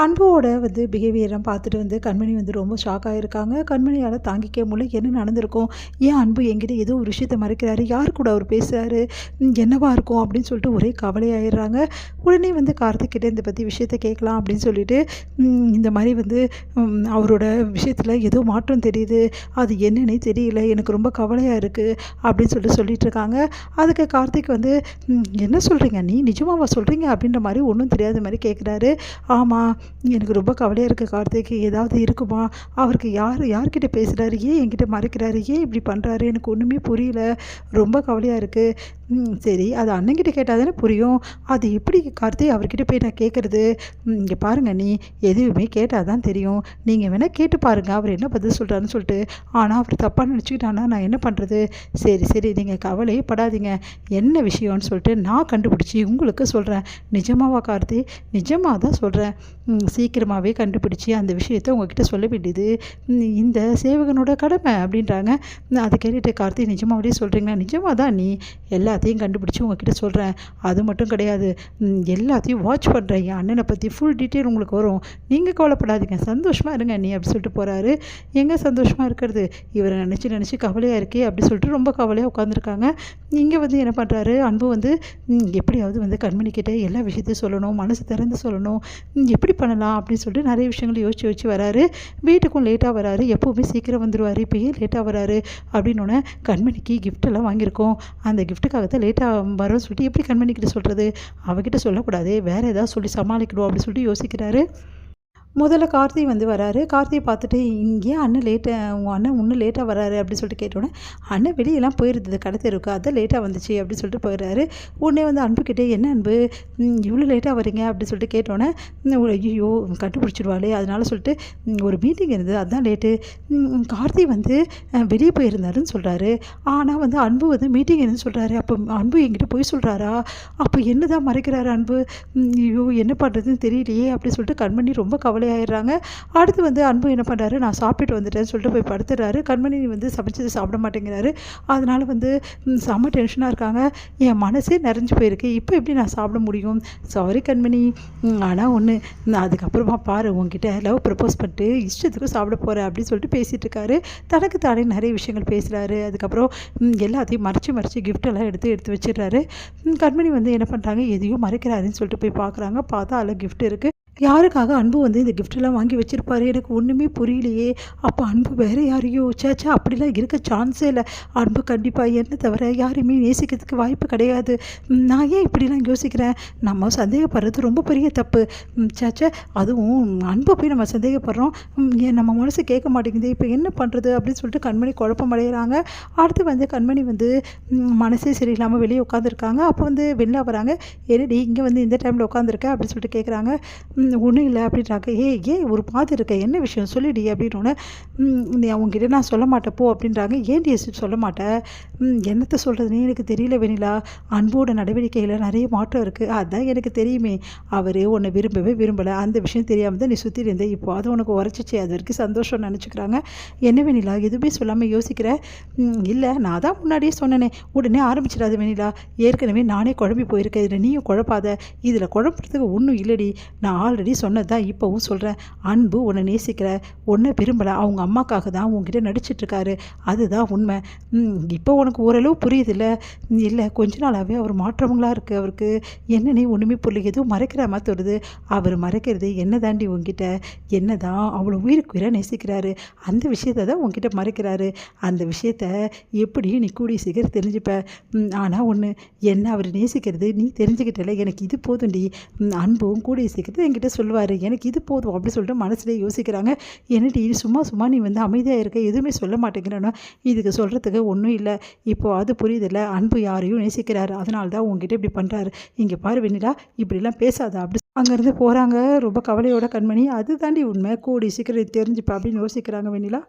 அன்போட பிஹேவியரெலாம் பார்த்துட்டு கண்மணி ரொம்ப ஷாக் ஆகியிருக்காங்க. கண்மணியால் தாங்கிக்க முடியல. என்ன நடந்திருக்கும்? ஏன் அன்பு என்கிட்ட ஏதோ ஒரு விஷயத்த மறைக்கிறாரு? யார் கூட அவர் பேசுகிறாரு? என்னவா இருக்கும் அப்படின்னு சொல்லிட்டு ஒரே கவலையாயிடுறாங்க. உடனே கார்த்திக்கிட்ட இந்த பற்றி விஷயத்த கேட்கலாம் அப்படின்னு சொல்லிட்டு இந்த மாதிரி அவரோட விஷயத்தில் ஏதோ மாற்றம் தெரியுது, அது என்னன்னே தெரியல, எனக்கு ரொம்ப கவலையாக இருக்குது அப்படின்னு சொல்லிட்டு இருக்காங்க. அதுக்கு கார்த்திக் என்ன சொல்கிறீங்க, நீ நிஜமாவா சொல்கிறீங்க அப்படின்ற மாதிரி ஒன்றும் தெரியாத மாதிரி கேட்குறாரு. ஆமாம், எனக்கு ரொம்ப கவலையாக இருக்குது கார்த்திக், ஏதாவது இருக்குமா? அவருக்கு யார்கிட்ட பேசுகிறாரு? ஏன் என்கிட்ட மறைக்கிறாரு? ஏன் இப்படி பண்ணுறாரு? எனக்கு ஒன்றுமே புரியல, ரொம்ப கவலையாக இருக்குது. சரி, அது அண்ணங்கிட்ட கேட்டால் தானே புரியும். அது எப்படி கார்த்திக் அவர்கிட்ட போய் நான் கேட்குறது? இங்கே பாருங்கள், நீ எதுவுமே கேட்டால் தான் தெரியும். நீங்கள் வேணால் கேட்டு பாருங்கள் அவர் என்ன பதில் சொல்கிறாருன்னு சொல்லிட்டு. ஆனால் அவர் தப்பாக நினச்சிக்கிட்டானா நான் என்ன பண்ணுறது? சரி, நீங்கள் கவலையே படாதீங்க. என்ன விஷயம்னு சொல்லிட்டு நான் கண்டுபிடிச்சி உங்களுக்கு சொல்கிறேன். நிஜமாவா கார்த்திக்? நிஜமாக தான் சொல்கிறேன். சீக்கிரமாகவே கண்டுபிடிச்சி அந்த விஷயத்தை உங்ககிட்ட சொல்ல வேண்டியது இந்த சேவகனோட கடமை அப்படின்றாங்க. அதை கேட்டுட்டு கார்த்திக், நிஜமாவே சொல்கிறீங்களா? நிஜமாக தான் நீ எல்லாத்தையும் கண்டுபிடிச்சி உங்ககிட்ட சொல்கிறேன். அது மட்டும் கிடையாது, எல்லாத்தையும் வாட்ச் பண்ணுறேன். என் அண்ணனை பற்றி ஃபுல் டீட்டெயில் உங்களுக்கு வரும். நீங்கள் கவலைப்படாதீங்க, சந்தோஷமாக இருங்க நீ அப்படி சொல்லிட்டு போகிறாரு. எங்கே சந்தோஷமாக இருக்கிறது? இவரை நினச்சி கவலையாக இருக்கே அப்படி சொல்லிட்டு ரொம்ப கவலையாக உட்காந்துருக்காங்க. இங்கே என்ன பண்ணுறாரு அன்பு, எப்படியாவது கண்மணிக்கிட்ட எல்லா விஷயத்தையும் சொல்லணும், மனசு திறந்து சொல்லணும், எப்படி பண்ணலாம் அப்படின்னு சொல்லிட்டு நிறைய விஷயங்கள் யோசிச்சு வராரு. வீட்டுக்கும் லேட்டாக வராரு. எப்போவுமே சீக்கிரம் வந்துடுவார், இப்போயே லேட்டாக வராரு அப்படின்னோடனே கண்மணிக்கு கிஃப்டெல்லாம் வாங்கியிருக்கோம், அந்த கிஃப்ட்டுக்காகத்தான் லேட்டாக வரோன்னு சொல்லிட்டு எப்படி கண்மணிக்கிட்ட சொல்கிறது? அவகிட்ட சொல்லக்கூடாது, வேறு ஏதாவது சொல்லி சமாளிக்கணும் அப்படின்னு சொல்லிட்டு யோசிக்கிறாரு. முதல்ல கார்த்தி வராரு. கார்த்தியை பார்த்துட்டு, இங்கே அண்ணன் உங்கள் அண்ணன் இன்னும் லேட்டாக வராரு அப்படின்னு சொல்லிட்டு கேட்டோன்னே, அண்ணன் வெளியெல்லாம் போயிருந்தது கடை தெருவுக்கு, அதான் லேட்டாக வந்துச்சு அப்படின்னு சொல்லிட்டு போயிடுறாரு. உடனே அன்புக்கிட்டே, என்ன அன்பு இவ்வளோ லேட்டாக வரீங்க அப்படின்னு சொல்லிட்டு கேட்டோன்னே, ஐயோ கண்டுபிடிச்சிடுவாளே அதனால சொல்லிட்டு ஒரு மீட்டிங் இருந்தது அதான் லேட்டு. கார்த்தி வெளியே போயிருந்தாருன்னு சொல்கிறாரு. ஆனால் அன்பு மீட்டிங் என்னன்னு சொல்கிறாரு. அப்போ அன்பு என்கிட்ட போய் சொல்கிறாரா? அப்போ என்ன தான் மறைக்கிறாரு அன்பு? ஐயோ என்ன பண்ணுறதுன்னு தெரியலையே அப்படின்னு சொல்லிட்டு கண்மணி ரொம்ப கவலையாயிடுறாங்க. அடுத்து அன்பு என்ன பண்ணுறாரு, நான் சாப்பிட்டு வந்துட்டேன்னு சொல்லிட்டு போய் படுத்துடுறாரு. கண்மணி சமைச்சது சாப்பிட மாட்டேங்கிறாரு. அதனால் செம்ம டென்ஷனாக இருக்காங்க. என் மனசே நிறைஞ்சு போயிருக்கு, இப்போ எப்படி நான் சாப்பிட முடியும்? சாரி கண்மணி, ஆனால் ஒன்று, அதுக்கப்புறமா பாரு, உங்ககிட்ட லவ் ப்ரப்போஸ் பண்ணிட்டு இஷ்டத்துக்கும் சாப்பிட போகிறேன் அப்படின்னு சொல்லிட்டு பேசிகிட்டு இருக்காரு. தனக்கு தானே நிறைய விஷயங்கள் பேசுகிறாரு. அதுக்கப்புறம் எல்லாத்தையும் மறைச்சி கிஃப்டெல்லாம் எடுத்து வச்சிடுறாரு. கண்மணி என்ன பண்ணுறாங்க, எதையும் மறைக்கிறாருன்னு சொல்லிட்டு போய் பார்க்குறாங்க. பார்த்தா அதில் கிஃப்ட் இருக்குது. யாருக்காக அன்பு இந்த கிஃப்டெல்லாம் வாங்கி வச்சுருப்பாரு? எனக்கு ஒன்றுமே புரியலையே. அப்போ அன்பு வேறு யாரையோ? சேச்சா, அப்படிலாம் இருக்க சான்ஸே இல்லை. அன்பு கண்டிப்பாக என்ன தவிர யாரையுமே நேசிக்கிறதுக்கு வாய்ப்பு கிடையாது. நான் ஏன் இப்படிலாம் யோசிக்கிறேன்? நம்ம சந்தேகப்படுறது ரொம்ப பெரிய தப்பு. சேச்சா, அதுவும் அன்பை போய் நம்ம சந்தேகப்படுறோம். ஏன் நம்ம மனசு கேட்க மாட்டேங்குது, இப்போ என்ன பண்ணுறது அப்படின்னு சொல்லிட்டு கண்மணி குழப்பம் அடைகிறாங்க. அடுத்து கண்மணி மனசே சரியில்லாமல் வெளியே உட்காந்துருக்காங்க. அப்போ வெளில வராங்க. என்னடி இங்கே இந்த டைமில் உட்காந்துருக்க அப்படின்னு சொல்லிட்டு கேட்குறாங்க. ஒன்றும் இல்லை அப்படின்றாங்க. ஏன் ஒரு பாதி இருக்க, என்ன விஷயம் சொல்லிடி அப்படின்னோடனே, நீ அவங்ககிட்ட நான் சொல்ல மாட்டேன் போ அப்படின்றாங்க. ஏன்டி சொல்ல மாட்டேன்? என்னத்தை சொல்கிறதுனே எனக்கு தெரியல வெண்ணிலா. அன்போட நடவடிக்கையில் நிறைய மாற்றம் இருக்குது, அதுதான் எனக்கு தெரியுமே. அவர் உன்னை விரும்பலை, அந்த விஷயம் தெரியாமல் தான் நீ சுற்றி இருந்த. இப்போ அது உனக்கு உரைச்சிச்சு, அது வரைக்கும் சந்தோஷம் நினச்சிக்கிறாங்க. என்ன வெண்ணிலா எதுவுமே சொல்லாமல் யோசிக்கிற? இல்லை, நான் தான் முன்னாடியே சொன்னேனே. உடனே ஆரம்பிச்சிடாது வெண்ணிலா, ஏற்கனவே நானே குழம்பி போயிருக்கேன், இதில் நீயும் குழப்பாத. இதில் குழப்பறதுக்கு ஒன்றும் இல்லடி, நான் ஆல்ரெடி சொன்னது தான் இப்போவும் சொல்கிறேன். அன்பு உன்னை நேசிக்கிற, உன்னை விரும்பலை, அவங்க அம்மாக்காக தான் உங்ககிட்ட நடிச்சிட்ருக்காரு, அதுதான் உண்மை. இப்போ உனக்கு ஓரளவு புரியுதில்ல? இல்லை, கொஞ்ச நாளாகவே அவர் மாற்றவங்களாக இருக்குது. அவருக்கு என்னன்னே ஒன்றுமே புரியல, எதுவும் மறைக்கிற மாதிரி தோணுது. அவர் மறைக்கிறது என்ன தாண்டி உங்ககிட்ட? என்ன தான் அவ்வளோ உயிருக்கு உயிராக நேசிக்கிறாரு, அந்த விஷயத்தை தான் உங்ககிட்ட மறைக்கிறாரு. அந்த விஷயத்த எப்படியும் நீ கூடிய சீக்கிரம் தெரிஞ்சுப்ப. ஆனால் ஒன்று, என்ன அவர் நேசிக்கிறது நீ தெரிஞ்சுக்கிட்டல, எனக்கு இது போதும்டி. அன்பும் கூடிய சீக்கிரத்தை என்கிட்ட சொல்லுவார், எனக்கு இது போதும் அப்படி சொல்லிட்டு மனசுலேயே யோசிக்கிறாங்க. என்னடி சும்மா நீ அமைதியாக இருக்க, எதுவுமே சொல்ல மாட்டேங்கிறேன்னா? இதுக்கு சொல்கிறதுக்கு ஒன்றும் இல்லை, இப்போது அது புரியுதில்ல. அன்பு யாரையும் நேசிக்கிறாரு, அதனால தான் உங்ககிட்ட இப்படி பண்ணுறாரு. இங்கே பாரு வெண்ணிலா, இப்படிலாம் பேசாத அப்படி அங்கேருந்து போகிறாங்க. ரொம்ப கவலையோட கண்மணி, அது தாண்டி உண்மை, கூடி சீக்கிரம் தெரிஞ்சுப்பா அப்படின்னு யோசிக்கிறாங்க வெண்ணிலா.